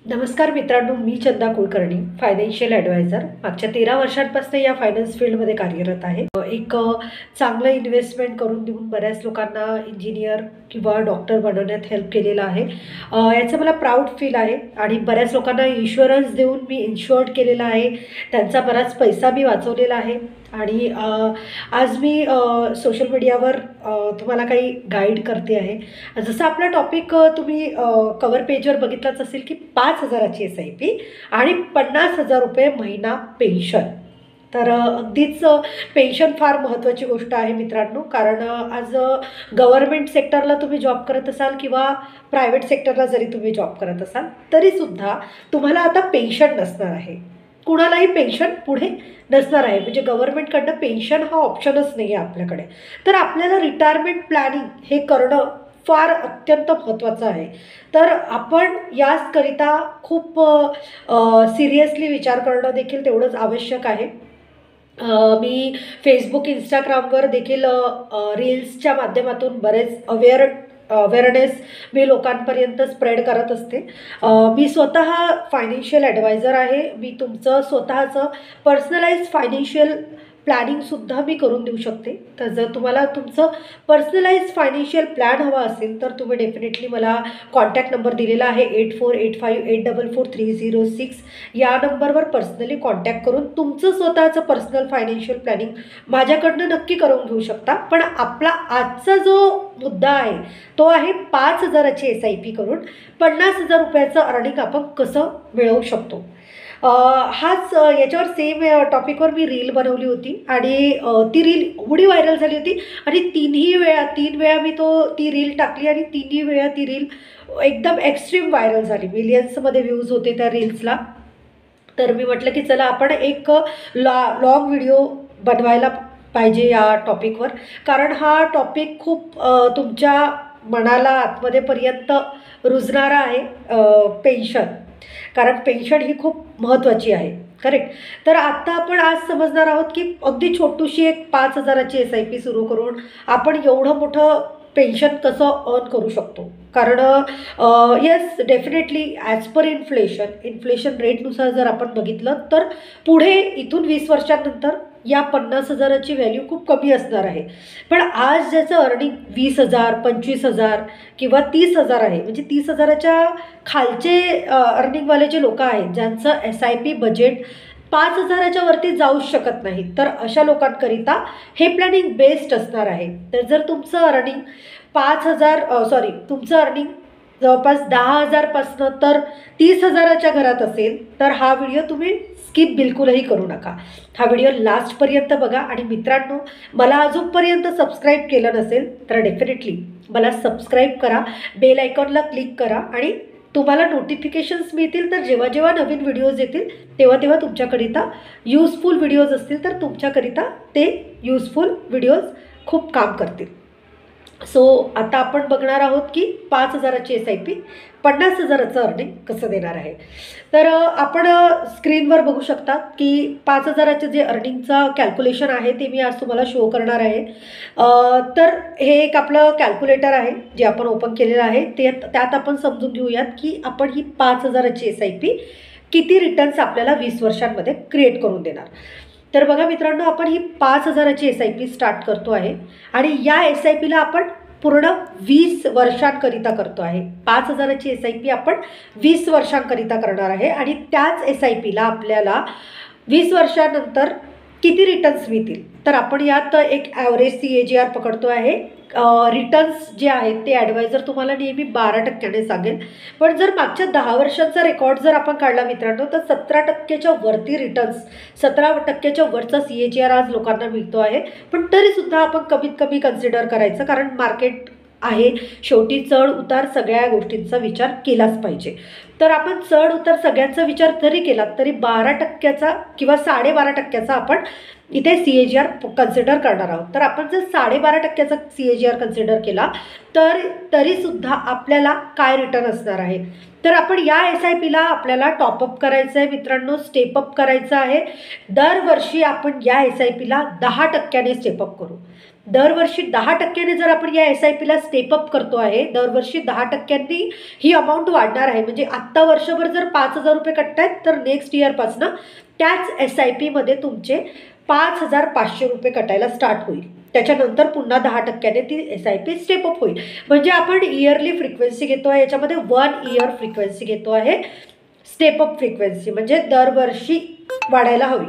नमस्कार मित्रांनो, मी Chanda Kulkarni, financial adviser. मागच्या 13 वर्षांपासून या फायनान्स फील्डमध्ये कार्यरत आहे. चांगलं इन्व्हेस्टमेंट करून देऊन बऱ्याच लोकांना इंजिनियर किंवा डॉक्टर बनवण्यात हेल्प केलेलं आहे. याचं मला प्राऊड फील आहे आणि बऱ्याच लोकांना इन्शुरन्स देऊन मी इन्शुअर्ड केलेलं आहे. त्यांचा बराच पैसा मी वाचवलेला आहे आणि आज मी सोशल मीडियावर तुम्हाला काही गाईड करते आहे. जसं आपला टॉपिक तुम्ही कवर पेजवर बघितलाच असेल की 5,000ची SIP आणि 50,000 रुपये महिना पेन्शन. तर अगदीच पेन्शन फार महत्त्वाची गोष्ट आहे मित्रांनो, कारण आज गव्हर्मेंट सेक्टरला तुम्ही जॉब करत असाल किंवा प्रायव्हेट सेक्टरला जरी तुम्ही जॉब करत असाल तरीसुद्धा तुम्हाला आता पेन्शन नसणार आहे. कुणालाही पेन्शन पुढे नसणार आहे. म्हणजे गव्हर्मेंटकडनं पेन्शन हा ऑप्शनच नाही आहे आपल्याकडे. तर आपल्याला रिटायरमेंट प्लॅनिंग हे करणं फार अत्यंत महत्त्वाचं आहे. तर आपण याचकरिता खूप सिरियसली विचार करणं देखील तेवढंच आवश्यक आहे. मी फेसबुक, इंस्टाग्रामवर देखील रील्सच्या माध्यमातून बरेच अवेअरनेस मी लोकांपर्यंत स्प्रेड करत असते. मी स्वतः फायनान्शियल ॲडवायझर आहे. मी तुमचं स्वतःचं पर्सनलाइज फायनान्शियल प्लॅनिंगसुद्धा मी करून देऊ शकते. तर जर तुम्हाला तुमचं पर्सनलाइज फायनान्शियल प्लॅन हवा असेल तर तुम्ही डेफिनेटली मला कॉन्टॅक्ट नंबर दिलेला आहे 8485844306 या नंबरवर पर्सनली कॉन्टॅक्ट करून तुमचं स्वतःचं पर्सनल फायनान्शियल प्लॅनिंग माझ्याकडनं नक्की करून घेऊ शकता. पण आपला आजचा जो मुद्दा आहे तो आहे 5,000ची SIP करून 50,000 रुपयाचं अर्निंग आपण कसं मिळवू शकतो. याच्यावर सेम टॉपिकवर मी रील बनवली होती आणि ती रील एवढी व्हायरल झाली होती आणि 3 वेळा मी ती रील टाकली आणि 3 वेळा ती रील एकदम एक्स्ट्रीम व्हायरल झाली. मिलियन्समध्ये व्ह्यूज होते त्या रील्सला. तर मी म्हटलं की चला आपण एक लॉंग व्हिडिओ बनवायला पाहिजे या टॉपिकवर, कारण हा टॉपिक खूप तुमच्या मनाला आतमध्येपर्यंत रुजणारा आहे. पेन्शन, कारण पेन्शन ही खूप महत्त्वाची आहे. करेक्ट. तर आत्ता आपण आज समजणार आहोत की अगदी छोटूशी एक 5,000ची SIP सुरू करून आपण एवढं मोठं पेन्शन कसं अर्न करू शकतो. कारण yes, definitely as per inflation रेटनुसार जर आपण बघितलं तर पुढे इथून 20 वर्षांनंतर या 50,000ची व्हॅल्यू खूप कमी असणार आहे. पण आज ज्याचं अर्निंग 20,000, 25,000 किंवा 30,000 आहे, म्हणजे 30,000च्या खालचे अर्निंगवाले जे लोक आहेत ज्यांचं SIP बजेट 5,000च्या वरती जाऊच शकत नाही, तर अशा लोकांकरिता हे प्लॅनिंग बेस्ट असणार आहे. तर जर तुमचं अर्निंग तुमचं अर्निंग जवळपास 10,000पासनं तर 30,000च्या घरात असेल तर हा व्हिडिओ तुम्ही स्किप बिलकुलही करू नका. हा व्हिडिओ लास्टपर्यंत बघा. आणि मित्रांनो, मला अजूनपर्यंत सबस्क्राईब केलं नसेल तर डेफिनेटली मला सबस्क्राईब करा, बेल आयकॉनला क्लिक करा आणि तुम्हाला नोटिफिकेशन्स मिळतील. तर जेव्हा जेव्हा नवीन व्हिडिओज येतील तेव्हा तुमच्याकरिता यूजफुल व्हिडिओज असतील तर तुमच्याकरिता ते यूजफुल व्हिडिओज खूप काम करतील. सो आता आपण बघणार आहोत की 5,000ची SIP 50,000चं अर्निंग कसं देणार आहे. तर आपण स्क्रीनवर बघू शकता की 5,000चे जे अर्निंगचं कॅल्क्युलेशन आहे ते मी आज तुम्हाला शो करणार आहे. तर हे एक आपलं कॅल्क्युलेटर आहे जे आपण ओपन केलेलं आहे. त्यात आपण समजून घेऊयात की आपण ही 5,000ची SIP किती रिटर्न्स आपल्याला 20 वर्षांमध्ये क्रिएट करून देणार. तर बघा मित्रांनो, आपण ही 5,000ची SIP स्टार्ट करतो आहे आणि या SIPला आपण पूर्ण 20 वर्षांकरिता करतो आहे. 5,000ची SIP आपण 20 वर्षांकरिता करणार आहे आणि त्याच SIPला आपल्याला 20 वर्षानंतर किती रिटर्न्स मिळतील. तर आपण यात एक ॲव्हरेज CAGR पकडतो आहे. रिटर्न्स जे आहेत ते ॲडवायझर तुम्हाला नेहमी 12% सांगेल. पण जर मागच्या 10 वर्षांचा रेकॉर्ड जर आपण काढला मित्रांनो तर 17%च्या वरती रिटर्न्स, 17%च्या वरचा CAGR आज लोकांना मिळतो आहे. पण तरीसुद्धा आपण कमीत कमी कन्सिडर करायचं, कारण मार्केट आहे शेवटी. चढ उतार सगळ्या गोष्टींचा विचार केलाच पाहिजे. तर आपण चढ उतार सगळ्यांचा विचार जरी केला तरी 12%चा किंवा 12.5%चा आपण इथे CAGR कन्सिडर करणार आहोत. तर आपण जर 12.5%चा CAGR कन्सिडर केला तर तरीसुद्धा आपल्याला काय रिटर्न असणार आहे. तर आपण या SIPला आपल्याला टॉपअप करायचं आहे मित्रांनो, स्टेपअप करायचं आहे. दरवर्षी आपण या SIPला 10%ने स्टेपअप करू. दरवर्षी 10% जर आपण या SIPला स्टेपअप करतो आहे, दरवर्षी 10% ही अमाऊंट वाढणार आहे. म्हणजे आत्ता वर्षभर जर 5,000 रुपये कटतायत तर नेक्स्ट इयरपासनं त्याच SIPमध्ये तुमचे 5,500 रुपये कटायला स्टार्ट होईल. त्याच्यानंतर पुन्हा 10% ती SIP स्टेपअप होईल. म्हणजे आपण इयरली फ्रिक्वेन्सी घेतो आहे, याच्यामध्ये 1 इयर फ्रिक्वेन्सी घेतो आहे. स्टेपअप फ्रिक्वेन्सी म्हणजे दरवर्षी वाढायला हवी.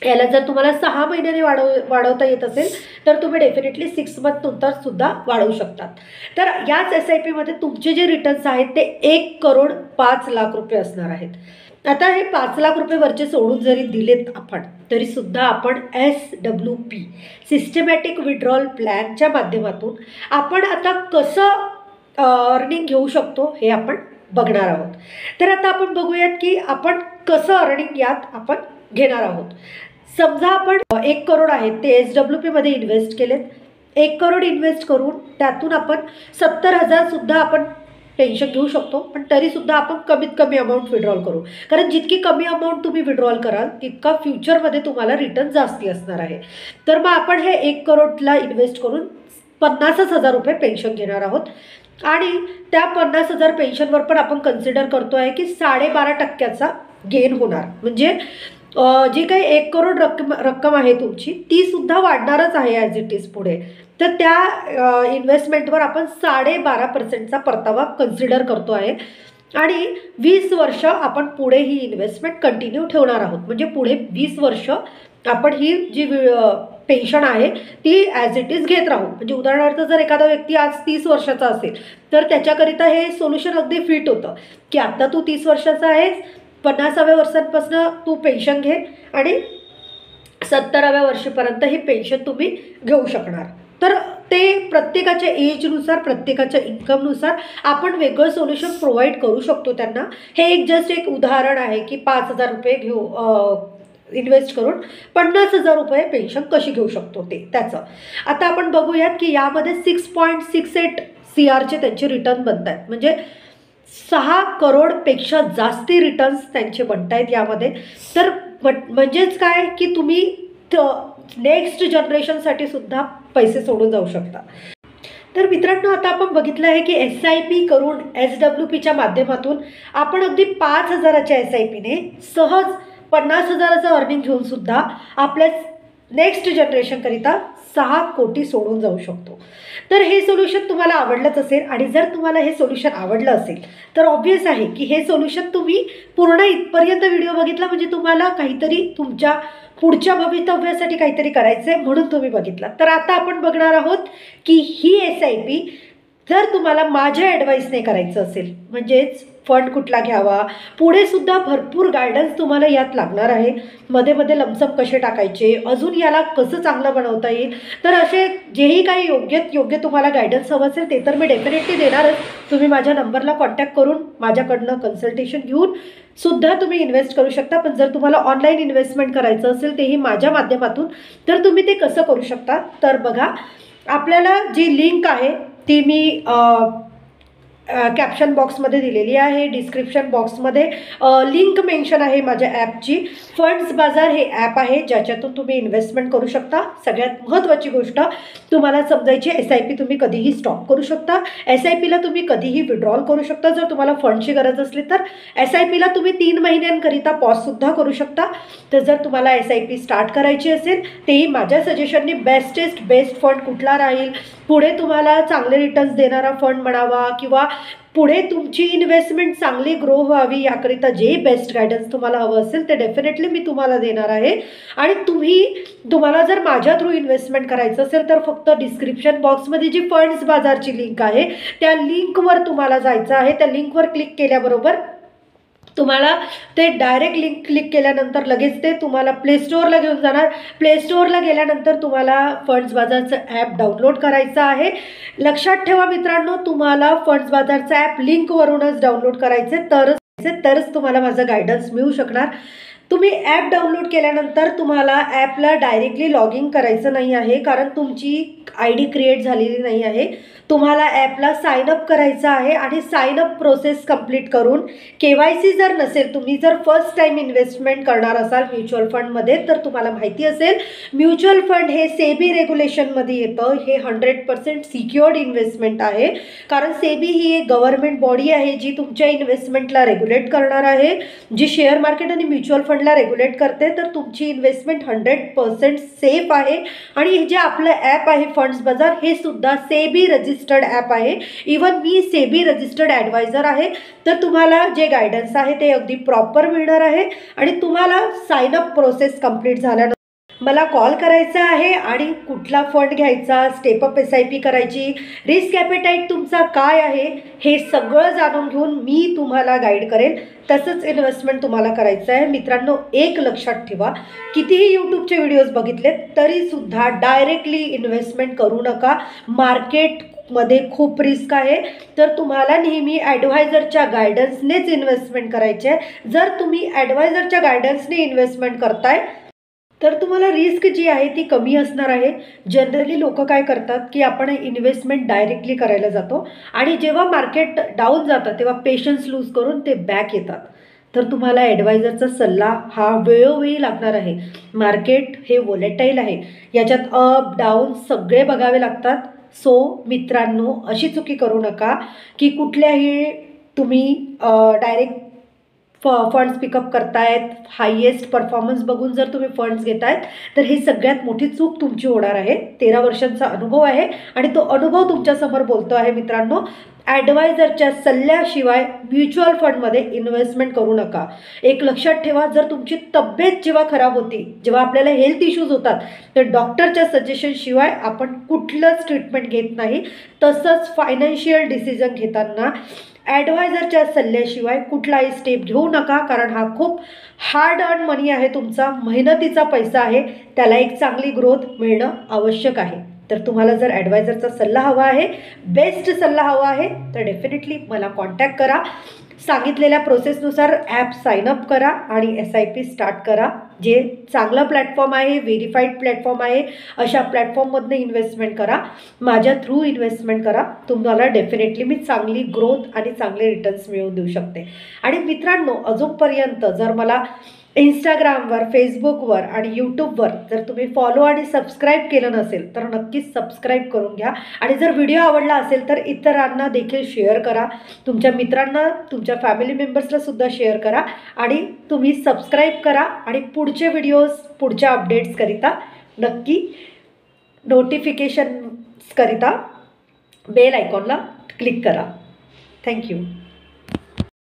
याला जर तुम्हाला 6 महिन्याने वाढवता येत असेल तर तुम्ही डेफिनेटली 6 मंथनंतर सुद्धा वाढवू शकतात. तर याच SIPमध्ये तुमचे जे रिटर्न्स आहेत ते 1,05,00,000 रुपये असणार आहेत. आता हे 5 लाख रुपये वरचे सोडून जरी दिलेत आपण तरीसुद्धा आपण SWP सिस्टमॅटिक विड्रॉल प्लॅनच्या माध्यमातून आपण आता कसं अर्निंग घेऊ शकतो हे आपण बघणार आहोत. तर आता आपण बघूयात की आपण कसं अर्निंग यात आपण घेणार आहोत. समजा आपण 1 करोड आहेत ते SWPमध्ये इन्व्हेस्ट केलेत. 1 करोड इन्व्हेस्ट करून त्यातून आपण 70,000 सुद्धा आपण पेन्शन घेऊ शकतो. पण तरीसुद्धा आपण कमीत कमी अमाऊंट विड्रॉल करू, कारण जितकी कमी अमाऊंट तुम्ही विड्रॉल कराल तितका फ्युचरमध्ये तुम्हाला रिटर्न जास्ती असणार आहे. तर मग आपण हे 1 करोडला इन्व्हेस्ट करून 50,000 रुपये पेन्शन घेणार आहोत. आणि त्या 50,000 पेन्शनवर पण आपण कन्सिडर करतो आहे की 12.5% गेन होणार. म्हणजे जी काही 1 करोड रक्कम आहे तुमची ती सुद्धा वाढणारच आहे ॲज इट इज पुढे. तर त्या इन्व्हेस्टमेंटवर आपण 12.5%चा परतावा कन्सिडर करतो आहे. आणि 20 वर्ष आपण पुढे ही इन्व्हेस्टमेंट कंटिन्यू ठेवणार आहोत. म्हणजे पुढे 20 वर्ष आपण ही जी पेन्शन आहे ती ॲज इट इज घेत राहू. म्हणजे उदाहरणार्थ जर एखादा व्यक्ती आज 30 वर्षाचा असेल तर त्याच्याकरिता हे सोल्युशन अगदी फिट होतं की आत्ता तू 30 वर्षाचा आहेस, 50व्या वर्षांपासून तू पेन्शन घे आणि 70व्या वर्षीपर्यंत ही पेन्शन तुम्ही घेऊ शकणार. तर ते प्रत्येकाच्या एजनुसार प्रत्येकाच्या इन्कमनुसार आपण वेगळं सोल्युशन प्रोव्हाइड करू शकतो त्यांना. हे जस्ट एक उदाहरण आहे की 5,000 रुपये इन्व्हेस्ट करून 50,000 रुपये पेन्शन कशी घेऊ शकतो ते त्याचं. आता आपण बघूयात की यामध्ये 6.68 CRचे त्यांचे रिटर्न बनत आहेत. म्हणजे 6 करोडपेक्षा जास्ती रिटर्न्स त्यांचे बनत आहेत यामध्ये. तर म्हणजेच काय की तुम्ही नेक्स्ट जनरेशनसाठी सुद्धा पैसे सोडून जाऊ शकता. तर मित्रांनो आता आपण बघितलं आहे की SIP करून SWPच्या माध्यमातून आपण अगदी 5,000च्या SIPने सहज 50,000चं अर्निंग घेऊन सुद्धा आपल्या नेक्स्ट जनरेशनकरिता 6 कोटी सोडून जाऊ शकतो. तर हे सोल्युशन तुम्हाला आवडलंच असेल आणि जर तुम्हाला हे सोल्युशन आवडलं असेल तर ऑब्व्हियस आहे की हे सोल्युशन तुम्ही पूर्ण इथपर्यंत व्हिडिओ बघितला म्हणजे तुम्हाला काहीतरी तुमच्या पुढच्या भवितव्यासाठी काहीतरी करायचं आहे म्हणून तुम्ही बघितला. तर आता आपण बघणार आहोत की ही SIP जर तुम्हाला माझ्या ॲडवाईसने करायचं असेल म्हणजेच फंड कुठला घ्यावा, पुढे सुद्धा भरपूर गायडन्स तुम्हाला यात लागणार आहे. मध्ये मध्ये लमसम कसे टाकायचे, अजून याला कसं चांगलं बनवता येईल. तर असे जेही काही योग्य तुम्हाला गायडन्स हवं असेल ते तर मी डेफिनेटली देणारच. तुम्ही माझ्या नंबरला कॉन्टॅक्ट करून माझ्याकडनं कन्सल्टेशन घेऊन सुद्धा तुम्ही इन्व्हेस्ट करू शकता. पण जर तुम्हाला ऑनलाईन इन्व्हेस्टमेंट करायचं असेल तेही माझ्या माध्यमातून तर तुम्ही ते कसं करू शकता. तर बघा आपल्याला जी लिंक आहे ती मी कॅप्शन बॉक्समध्ये दिलेली आहे. डिस्क्रिप्शन बॉक्समध्ये लिंक मेन्शन आहे माझ्या ॲपची. फंड्स बाजार हे ॲप आहे ज्याच्यातून तुम्ही इन्व्हेस्टमेंट करू शकता. सगळ्यात महत्त्वाची गोष्ट तुम्हाला समजायची SIP तुम्ही कधीही स्टॉप करू शकता. SIPला तुम्ही कधीही विड्रॉल करू शकता. जर तुम्हाला फंडची गरज असली तर SIPला तुम्ही 3 महिन्यांकरिता पॉजसुद्धा करू शकता. तर जर तुम्हाला SIP स्टार्ट करायची असेल तेही माझ्या सजेशननी बेस्ट फंड कुठला राहील, पुढे तुम्हाला चांगले रिटर्न्स देणारा फंड म्हणावा किंवा पुढे तुमची इन्व्हेस्टमेंट चांगली ग्रो व्हावी याकरिता जे बेस्ट गायडन्स तुम्हाला हवं असेल ते डेफिनेटली मी तुम्हाला देणार आहे. आणि तुम्हाला जर माझ्या थ्रू इन्व्हेस्टमेंट करायचं असेल तर फक्त डिस्क्रिप्शन बॉक्समध्ये जी फंड्स बाजारची लिंक आहे त्या लिंकवर तुम्हाला जायचं आहे. त्या लिंकवर क्लिक केल्याबरोबर तुम्हाला ते डायरेक्ट लिंक क्लिक केल्यानंतर लगेच ते तुम्हाला प्ले स्टोअरला घेऊन जाणार. प्ले स्टोअरला गेल्यानंतर तुम्हाला फंड्स बाजारचं ॲप डाउनलोड करायचं आहे. लक्षात ठेवा मित्रांनो, तुम्हाला फंड्स बाजारचं ॲप लिंकवरूनच डाउनलोड करायचे तरच तुम्हाला माझं गायडन्स मिळू शकणार. तुम्ही ॲप डाउनलोड केल्यानंतर तुम्हाला ॲपला डायरेक्टली लॉग इन करायचं नाही आहे कारण तुमची ID क्रिएट झालेली नाही आहे. तुम्हाला ॲपला साईनअप करायचं आहे आणि साईनअप प्रोसेस कंप्लीट करून KYC जर नसेल, तुम्ही जर फर्स्ट टाईम इन्व्हेस्टमेंट करणार असाल म्युच्युअल फंडमध्ये, तर तुम्हाला माहिती असेल म्युच्युअल फंड हे सेबी रेग्युलेशनमध्ये येतं. हे 100% सिक्युअर्ड इन्व्हेस्टमेंट आहे, कारण सेबी ही एक गव्हर्नमेंट बॉडी आहे जी तुमच्या इन्व्हेस्टमेंटला रेग्युलेट करणार आहे, जी शेअर मार्केट आणि म्युच्युअल फंडला रेग्युलेट करते. तर तुमची इन्व्हेस्टमेंट 100% सेफ आहे. आणि हे जे आपलं ॲप आहे फंड्स बाजार, हे सुद्धा सेबी रजिस्टर्ड ॲप आहे. इवन मी सेबी रजिस्टर्ड ॲडवायझर आहे. तर तुम्हाला जे गायडन्स आहे ते अगदी प्रॉपर मिळणार आहे. आणि तुम्हाला साईनअप प्रोसेस कंप्लीट झाल्यानंतर मला कॉल करायचा आहे आणि कुठला फंड घ्यायचा, स्टेपअप SIP करायची, रिस्क ॲपेटाईट तुमचा काय आहे, हे सगळं जाणून घेऊन मी तुम्हाला गाईड करेन. तसंच इन्व्हेस्टमेंट तुम्हाला करायचं आहे. मित्रांनो, एक लक्षात ठेवा, कितीही यूट्यूबचे व्हिडिओज बघितले तरीसुद्धा डायरेक्टली इन्व्हेस्टमेंट करू नका. मार्केटमध्ये खूप रिस्क आहे. तर तुम्हाला नेहमी ॲडवायझरच्या गायडन्सनेच इन्व्हेस्टमेंट करायचे आहे. जर तुम्ही ॲडवायझरच्या गायडन्सने इन्व्हेस्टमेंट करताय तर तुम्हाला रिस्क जी आहे ती कमी असणार आहे. जनरली लोक काय करतात की आपण इन्व्हेस्टमेंट डायरेक्टली करायला जातो आणि जेव्हा मार्केट डाऊन जातं तेव्हा पेशन्स लूज करून ते बॅक येतात. तर तुम्हाला ॲडवायझरचा सल्ला हा वेळोवेळी लागणार आहे. मार्केट हे वोलेटाईल आहे, याच्यात अप डाऊन सगळे बघावे लागतात. सो मित्रांनो, अशी चुकी करू नका की कुठल्याही तुम्ही डायरेक्ट फंड्स पिकअप करतायत, हायेस्ट परफॉर्मन्स बघून जर तुम्ही फंड्स घेतायत तर ही सगळ्यात मोठी चूक तुमची होणार आहे. 13 वर्षांचा अनुभव आहे आणि तो अनुभव तुमच्यासमोर बोलतो आहे. मित्रांनो, ॲडवायझरच्या सल्ल्याशिवाय म्युच्युअल फंडमध्ये इन्व्हेस्टमेंट करू नका. एक लक्षात ठेवा, जर तुमची तब्येत जेव्हा खराब होती, जेव्हा आपल्याला हेल्थ इश्यूज होतात, तर डॉक्टरच्या सजेशनशिवाय आपण कुठलंच ट्रीटमेंट घेत नाही. तसंच फायनान्शियल डिसिजन घेताना ॲडवायझरच्या सल्ल्याशिवाय कुठलाही स्टेप घेऊ नका, कारण हा खूप हार्ड अर्न मनी आहे, तुमचा मेहनतीचा पैसा आहे. त्याला एक चांगली ग्रोथ मिळणं आवश्यक आहे. तर तुम्हाला जर ॲडवायझरचा सल्ला हवा आहे, बेस्ट सल्ला हवा आहे, तर डेफिनेटली मला कॉन्टॅक्ट करा. सांगितलेल्या प्रोसेसनुसार ॲप साईनअप करा आणि SIP स्टार्ट करा. जे चांगलं प्लॅटफॉर्म आहे, व्हेरीफाईड प्लॅटफॉर्म आहे, अशा प्लॅटफॉर्ममधनं इन्व्हेस्टमेंट करा. माझ्या थ्रू इन्व्हेस्टमेंट करा. तुम्हाला डेफिनेटली मी चांगली ग्रोथ आणि चांगले रिटर्न्स मिळवून देऊ शकते. आणि मित्रांनो, अजूनपर्यंत जर मला इंस्टाग्रामवर, फेसबुकवर आणि यूट्यूबवर जर तुम्ही फॉलो आणि सबस्क्राईब केलं नसेल तर नक्कीच सबस्क्राईब करून घ्या. आणि जर व्हिडिओ आवडला असेल तर इतरांना देखील शेअर करा. तुमच्या मित्रांना, तुमच्या फॅमिली मेंबर्सलासुद्धा शेअर करा. आणि तुम्ही सबस्क्राईब करा आणि पुढचे व्हिडिओज, पुढच्या अपडेट्सकरिता नक्की नोटिफिकेशन्सकरिता बेल आयकॉनला क्लिक करा. थँक्यू.